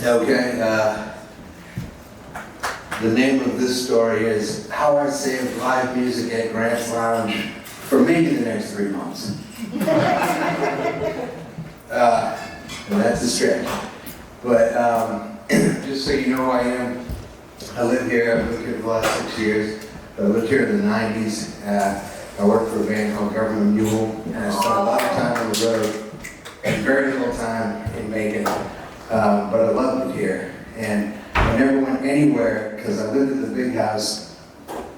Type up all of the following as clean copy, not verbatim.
Okay, the name of this story is How I Saved Live Music at Grant's Lounge for maybe the next 3 months. And that's a stretch. But just so you know who I am, I live here. I've lived here for the last 6 years. I lived here in the 90s. I worked for a band called Government Mule, and I spent a lot of time on the road and very little time in Macon. But I loved it here. And I never went anywhere because I lived in the big house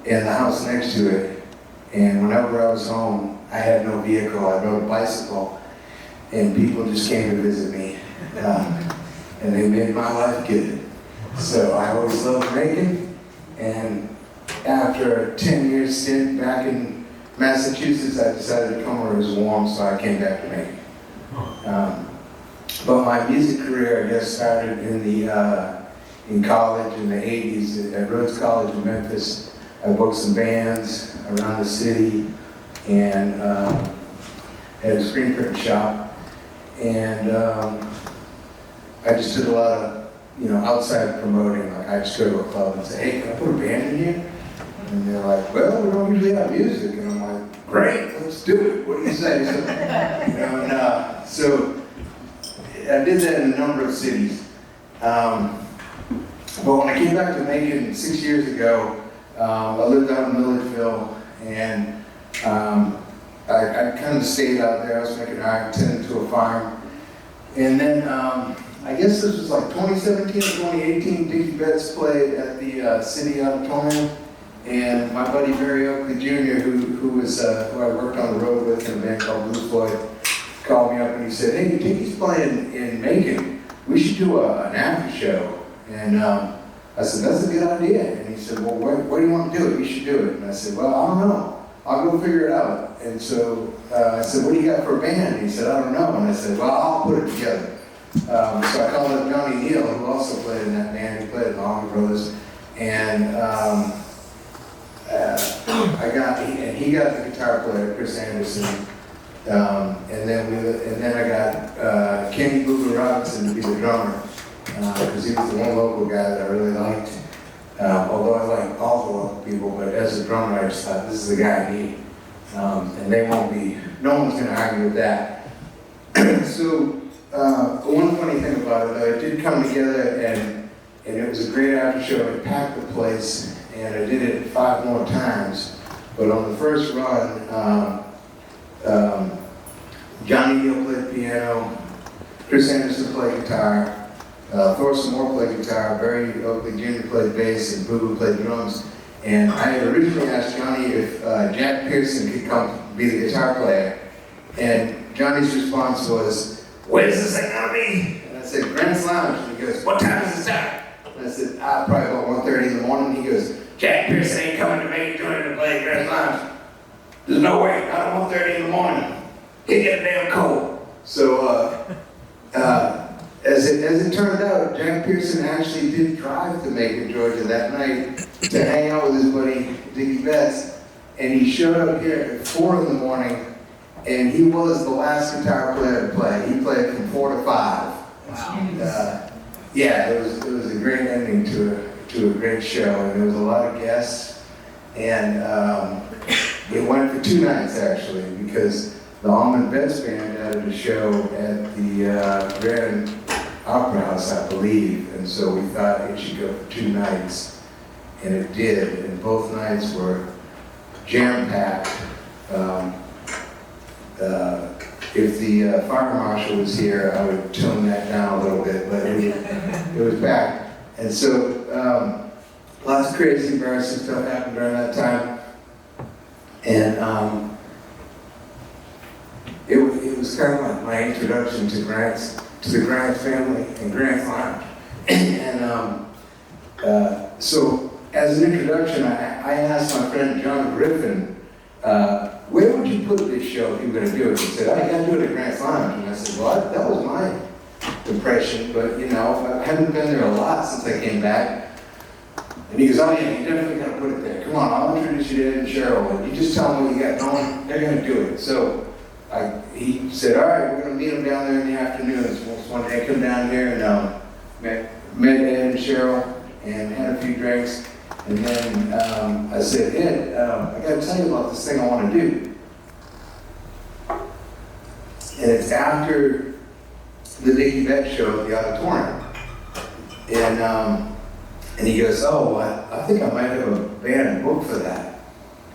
and the house next to it. And whenever I was home, I had no vehicle. I rode a bicycle, and people just came to visit me. And they made my life good. So I always loved Macon. And after a 10-year stint back in Massachusetts, I decided to come where it was warm, so I came back to Macon. But my music career, I guess, started in college in the 80s at Rhodes College in Memphis. I booked some bands around the city and had a screen print shop. And I just did a lot of, outside promoting. Like I just go to a club and say, hey, can I put a band in here? And they're like, well, we don't usually have music. And I'm like, great, let's do it. What do you say? So I did that in a number of cities. But when I came back to Macon 6 years ago, I lived out in Milledgeville, and I kind of stayed out there. I was making art, tending to a farm. And then I guess this was like 2017 or 2018, Dickie Betts played at the City Auditorium. And my buddy Barry Oakley Jr., who I worked on the road with in a band called Blue Floyd, called me up and he said, hey, Dickie's playing in Macon. We should do an after show. And I said, that's a good idea. And he said, well, what do you want to do? You should do it. And I said, well, I don't know. I'll go figure it out. And so I said, what do you got for a band? And he said, I don't know. And I said, well, I'll put it together. So I called up Johnny Neal, who also played in that band. He played in Allman Brothers. And he got the guitar player, Chris Anderson. And then I got Kenny Booger Robinson to be the drummer, because he was the one local guy that I really liked. Although I like all the local people, but as a drummer, I just thought this is the guy I need. And no one's going to argue with that. So one funny thing about it, though, it did come together, and it was a great after show. It packed the place, and I did it 5 more times. But on the first run, Johnny Neal played piano, Chris Anderson played guitar, Thorson Moore played guitar, Barry Oakley Jr. played bass, and Boo Boo played drums. And I had originally asked Johnny if Jack Pearson could come be the guitar player. And Johnny's response was, where's this thing gonna be? And I said, Grant's Lounge. And he goes, what time does it start? And I said, probably about 1:30 in the morning. He goes, Jack Pearson ain't coming to make join to play Grant's Lounge. There's no way, not at 1:30 in the morning. It get damn cold. So as it turned out, Jack Pearson actually did drive to Macon, Georgia that night to hang out with his buddy Dickie Betts. And he showed up here at 4 in the morning, and he was the last guitar player to play. He played from 4 to 5. Wow. Yeah, it was a great ending to a great show, and there was a lot of guests. And it went for 2 nights actually, because the Allman Betts Band added a show at the Grand Opera House, I believe, and so we thought it should go for 2 nights, and it did, and both nights were jam-packed. If the fire marshal was here, I would tone that down a little bit, but it was packed. And so lots of crazy, embarrassing stuff happened during that time, and it was kind of like my introduction to the Grant family and Grant's Lounge. And so as an introduction, I asked my friend John Griffin, where would you put this show if you were going to do it? He said, oh, you got to do it at Grant's Lounge. And I said, well, that was my impression, but I haven't been there a lot since I came back. And he goes, oh yeah, you definitely got to put it there. Come on, I'll introduce you to Ed and Cheryl, and you just tell them what you got going, they're going to do it. So he said, all right, we're going to meet them down there in the afternoons. One day I come down here and met Ed and Cheryl and had a few drinks. And then I said, Ed, I got to tell you about this thing I want to do. And it's after the Dickie Vet show at the auditorium. And he goes, oh, I think I might have a band booked for that.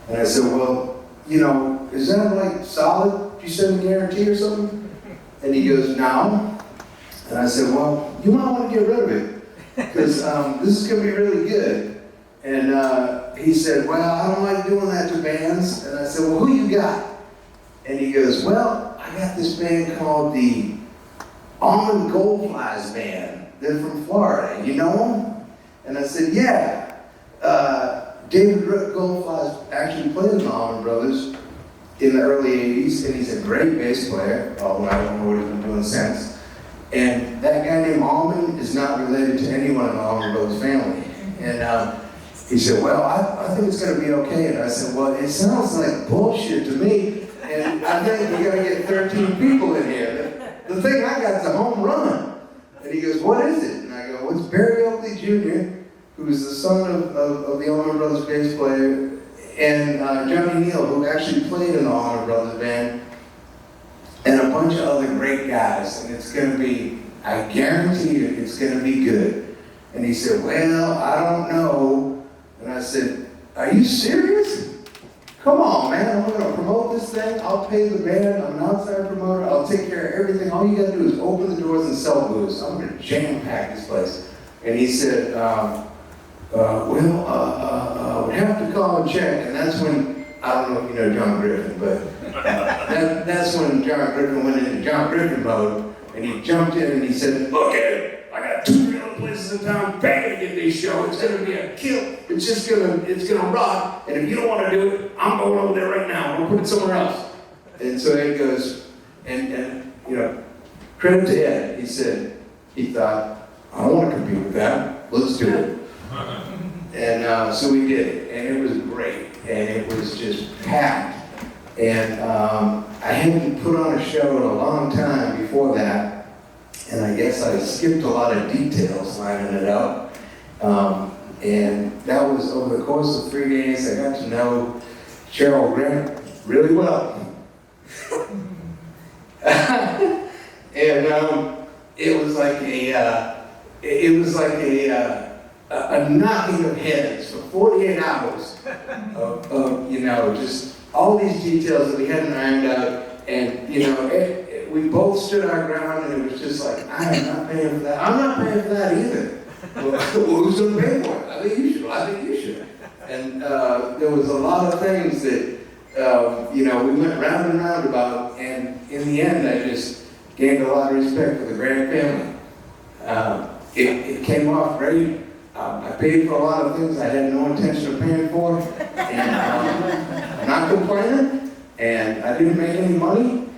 And I said, well, you know, is that like solid? Did you send me a guarantee or something? And he goes, no. And I said, well, you might want to get rid of it, because this is going to be really good. And he said, well, I don't like doing that to bands. And I said, well, who you got? And he goes, well, I got this band called the Almond Goldflies Band. They're from Florida. You know them? And I said, yeah. David Goldflies actually played in the Allman Brothers in the early 80s, and he's a great bass player, although I don't know what he's been doing since. And that guy named Allman is not related to anyone in the Allman Brothers family. And he said, well, I think it's going to be okay. And I said, well, it sounds like bullshit to me, and I think we're going to get 13 people in here. The thing I got is a home run. And he goes, what is it? And I go, well, it's Barry Oakley Jr., who's the son of the Allman Brothers bass player, and Johnny Neal, who actually played in the Allman Brothers band, and a bunch of other great guys. And it's going to be, I guarantee you, it's going to be good. And he said, well, I don't know. And I said, are you serious? Come on, man, I'm going to promote this thing. I'll pay the band. I'm an outside promoter. I'll take care of everything. All you got to do is open the doors and sell booze. I'm going to jam-pack this place. And he said, we have to call and check. And that's when, I don't know if you know John Griffin, but that's when John Griffin went into John Griffin mode. And he jumped in and he said, look, Ed, I got 2 other places in town begging to get this show. It's going to be a kill. It's going to rock. And if you don't want to do it, I'm going over there right now. I'm going to put it somewhere else. And so Ed goes, and you know, credit to Ed. He said, he thought, I don't want to compete with that. Let's do it. And so we did it. And it was great. And it was just packed. And I hadn't put on a show in a long time before that. And I guess I skipped a lot of details lining it up. And that was over the course of 3 days. I got to know Cheryl Grant really well. And it was like a knocking of heads for 48 hours of you know, just all these details that we hadn't ironed out. And, you know, we both stood our ground, and it was just like, I am not paying for that. I'm not paying for that either. Well, who's going to pay for it? I think you should. I think you should. And there was a lot of things that, you know, we went round and round about, and in the end, I just gained a lot of respect for the Grant family. It came off great. I paid for a lot of things I had no intention of paying for, and I'm not complaining, and I didn't make any money,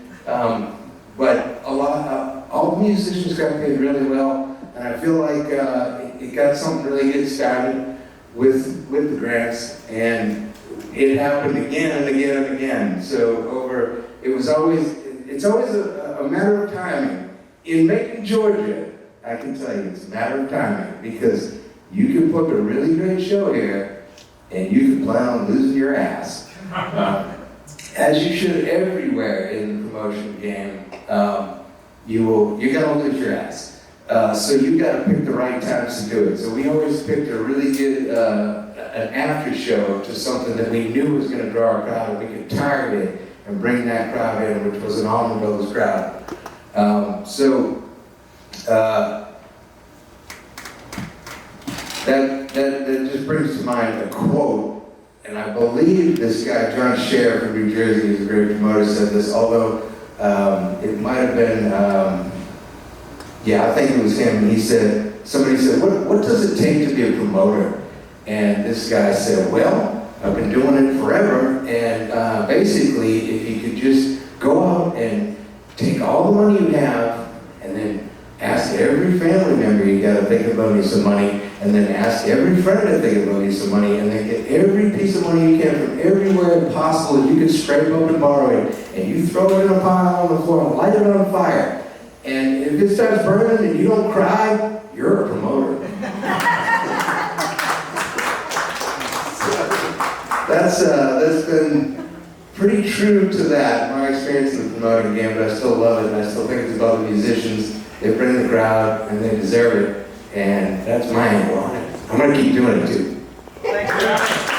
but all the musicians got paid really well, and I feel like it got something really good started with the Grants, and it happened again and again and again. So it's always a matter of timing. In Macon, Georgia, I can tell you it's a matter of timing, because you can book a really great show here, and you can plan on losing your ass. As you should everywhere in the promotion game, you're gonna lose your ass. So you gotta pick the right times to do it. So we always picked a really good, an after show to something that we knew was gonna draw a crowd, and we could target it and bring that crowd in, which was an Allman Brothers crowd. That just brings to mind a quote, and I believe this guy, John Scher from New Jersey, who's a great promoter, said this, although it might have been, I think it was him. He said, somebody said, what does it take to be a promoter? And this guy said, well, I've been doing it forever, and basically, if you could just go out and take all the money you have, and then ask every family member you got to think about me some money, and then ask every friend to think about you some money, and then get every piece of money you can from everywhere possible that you can scrape up and borrow it, and you throw it in a pile on the floor and light it on fire, And if it starts burning and you don't cry, you're a promoter. That's been pretty true to that, my experience in the promoting game, but I still love it, and I still think it's about the musicians. They bring the crowd, and they deserve it, and that's my angle on it. I'm going to keep doing it, too. Thank you.